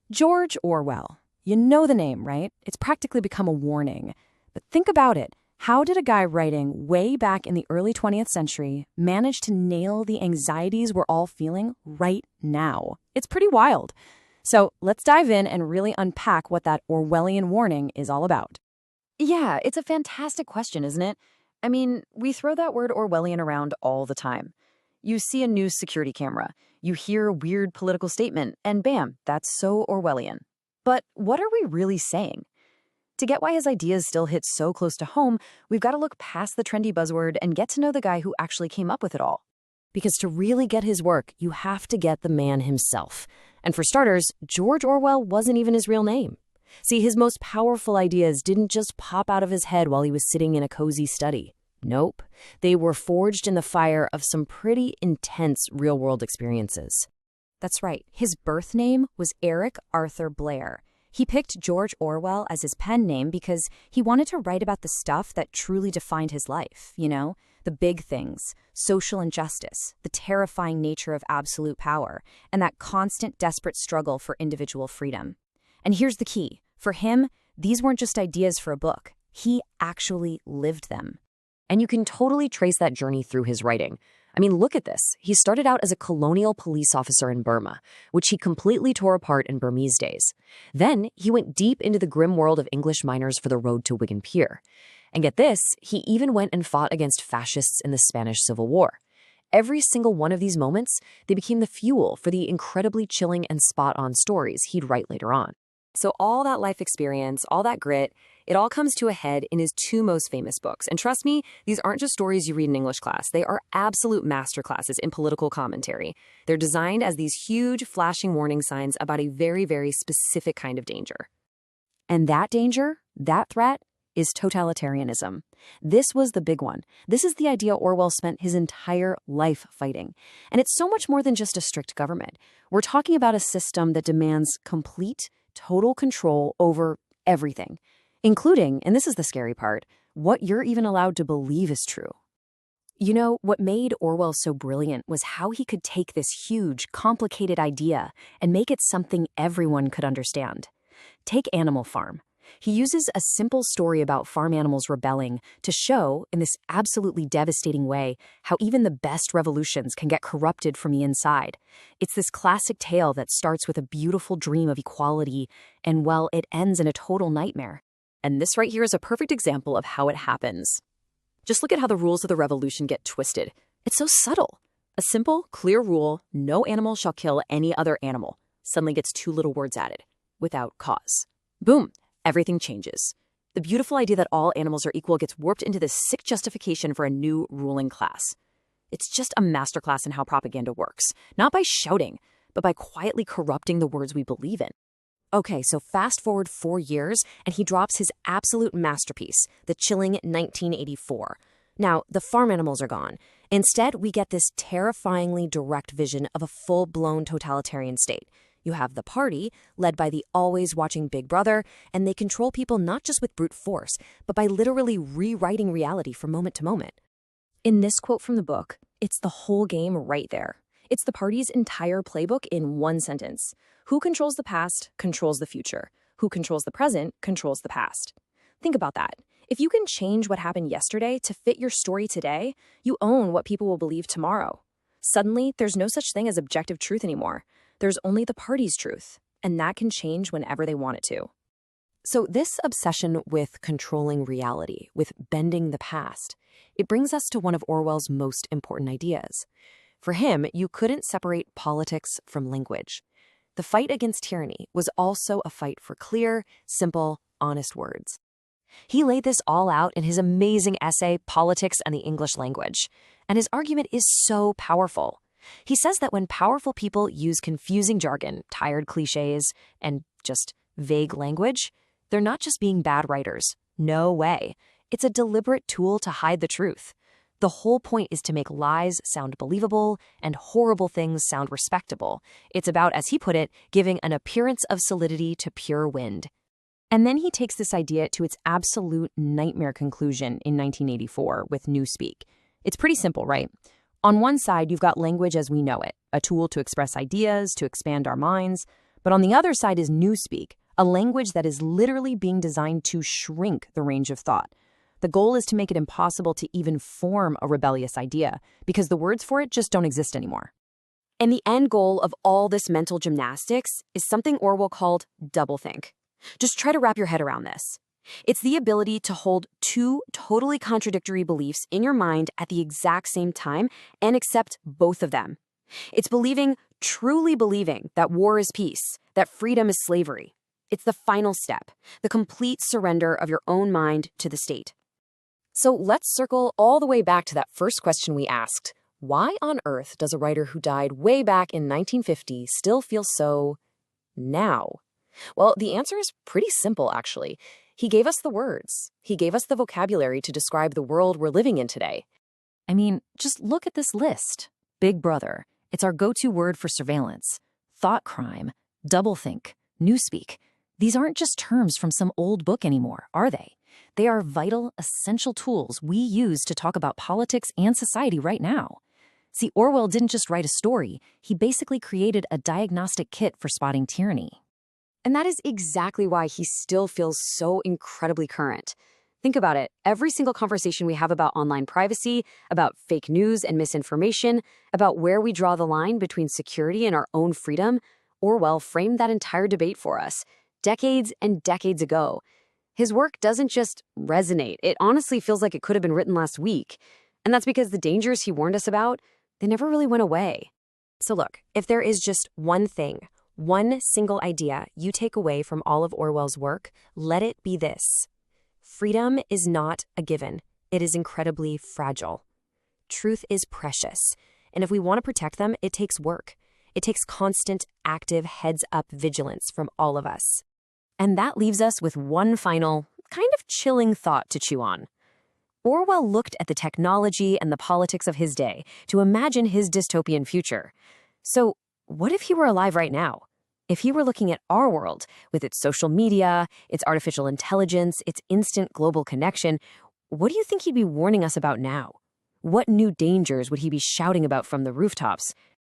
George Orwell. You know the name, right? It's practically become a warning. But think about it. How did a guy writing way back in the early 20th century manage to nail the anxieties we're all feeling right now? It's pretty wild. So let's dive in and really unpack what that Orwellian warning is all about. Yeah, it's a fantastic question, isn't it? I mean, we throw that word Orwellian around all the time. You see a news security camera, you hear a weird political statement, and bam, that's so Orwellian. But what are we really saying? To get why his ideas still hit so close to home, we've got to look past the trendy buzzword and get to know the guy who actually came up with it all. Because to really get his work, you have to get the man himself. And for starters, George Orwell wasn't even his real name. See, his most powerful ideas didn't just pop out of his head while he was sitting in a cozy study. Nope. They were forged in the fire of some pretty intense real-world experiences. That's right. His birth name was Eric Arthur Blair. He picked George Orwell as his pen name because he wanted to write about the stuff that truly defined his life, the big things, social injustice, the terrifying nature of absolute power, and that constant, desperate struggle for individual freedom. And here's the key. For him, these weren't just ideas for a book. He actually lived them. And you can totally trace that journey through his writing. I mean, look at this. He started out as a colonial police officer in Burma, which he completely tore apart in Burmese days. Then he went deep into the grim world of English miners for the road to Wigan Pier. And get this, he even went and fought against fascists in the Spanish Civil War. Every single one of these moments, they became the fuel for the incredibly chilling and spot-on stories he'd write later on. So all that life experience, all that grit, it all comes to a head in his two most famous books. And trust me, these aren't just stories you read in English class. They are absolute masterclasses in political commentary. They're designed as these huge flashing warning signs about a very, very specific kind of danger. And that danger, that threat, is totalitarianism. This was the big one. This is the idea Orwell spent his entire life fighting. And it's so much more than just a strict government. We're talking about a system that demands complete, total control over everything, including, and this is the scary part, what you're even allowed to believe is true. What made Orwell so brilliant was how he could take this huge, complicated idea and make it something everyone could understand. Take Animal Farm. He uses a simple story about farm animals rebelling to show, in this absolutely devastating way, how even the best revolutions can get corrupted from the inside. It's this classic tale that starts with a beautiful dream of equality, and, well, it ends in a total nightmare. And this right here is a perfect example of how it happens. Just look at how the rules of the revolution get twisted. It's so subtle. A simple, clear rule, no animal shall kill any other animal, suddenly gets two little words added, without cause. Boom. Everything changes. The beautiful idea that all animals are equal gets warped into this sick justification for a new ruling class. It's just a masterclass in how propaganda works, not by shouting, but by quietly corrupting the words we believe in. Okay, so fast forward 4 years, and he drops his absolute masterpiece, the chilling 1984. Now, the farm animals are gone. Instead, we get this terrifyingly direct vision of a full-blown totalitarian state. You have the party, led by the always-watching Big Brother, and they control people not just with brute force, but by literally rewriting reality from moment to moment. In this quote from the book, it's the whole game right there. It's the party's entire playbook in one sentence. Who controls the past controls the future. Who controls the present controls the past. Think about that. If you can change what happened yesterday to fit your story today, you own what people will believe tomorrow. Suddenly, there's no such thing as objective truth anymore. There's only the party's truth, and that can change whenever they want it to. So this obsession with controlling reality, with bending the past, it brings us to one of Orwell's most important ideas. For him, you couldn't separate politics from language. The fight against tyranny was also a fight for clear, simple, honest words. He laid this all out in his amazing essay, Politics and the English Language, and his argument is so powerful. He says that when powerful people use confusing jargon, tired cliches, and just vague language, they're not just being bad writers. No way. It's a deliberate tool to hide the truth. The whole point is to make lies sound believable and horrible things sound respectable. It's about, as he put it, giving an appearance of solidity to pure wind. And then he takes this idea to its absolute nightmare conclusion in 1984 with Newspeak. It's pretty simple, right? On one side, you've got language as we know it, a tool to express ideas, to expand our minds. But on the other side is newspeak, a language that is literally being designed to shrink the range of thought. The goal is to make it impossible to even form a rebellious idea, because the words for it just don't exist anymore. And the end goal of all this mental gymnastics is something Orwell called doublethink. Just try to wrap your head around this. It's the ability to hold two totally contradictory beliefs in your mind at the exact same time and accept both of them. It's truly believing that war is peace, that freedom is slavery. It's the final step, the complete surrender of your own mind to the state. So let's circle all the way back to that first question we asked. Why on earth does a writer who died way back in 1950 still feel so now? Well, the answer is pretty simple, actually. He gave us the words. He gave us the vocabulary to describe the world we're living in today. I mean, just look at this list. Big Brother. It's our go-to word for surveillance. Thought crime. Doublethink. Newspeak. These aren't just terms from some old book anymore, are they? They are vital, essential tools we use to talk about politics and society right now. See, Orwell didn't just write a story. He basically created a diagnostic kit for spotting tyranny. And that is exactly why he still feels so incredibly current. Think about it. Every single conversation we have about online privacy, about fake news and misinformation, about where we draw the line between security and our own freedom, Orwell framed that entire debate for us decades and decades ago. His work doesn't just resonate. It honestly feels like it could have been written last week. And that's because the dangers he warned us about, they never really went away. So look, if there is just one thing, one single idea you take away from all of Orwell's work, let it be this. Freedom is not a given. It is incredibly fragile. Truth is precious. And if we want to protect them, it takes work. It takes constant, active, heads-up vigilance from all of us. And that leaves us with one final, kind of chilling thought to chew on. Orwell looked at the technology and the politics of his day to imagine his dystopian future. So, what if he were alive right now? If he were looking at our world, with its social media, its artificial intelligence, its instant global connection, what do you think he'd be warning us about now? What new dangers would he be shouting about from the rooftops?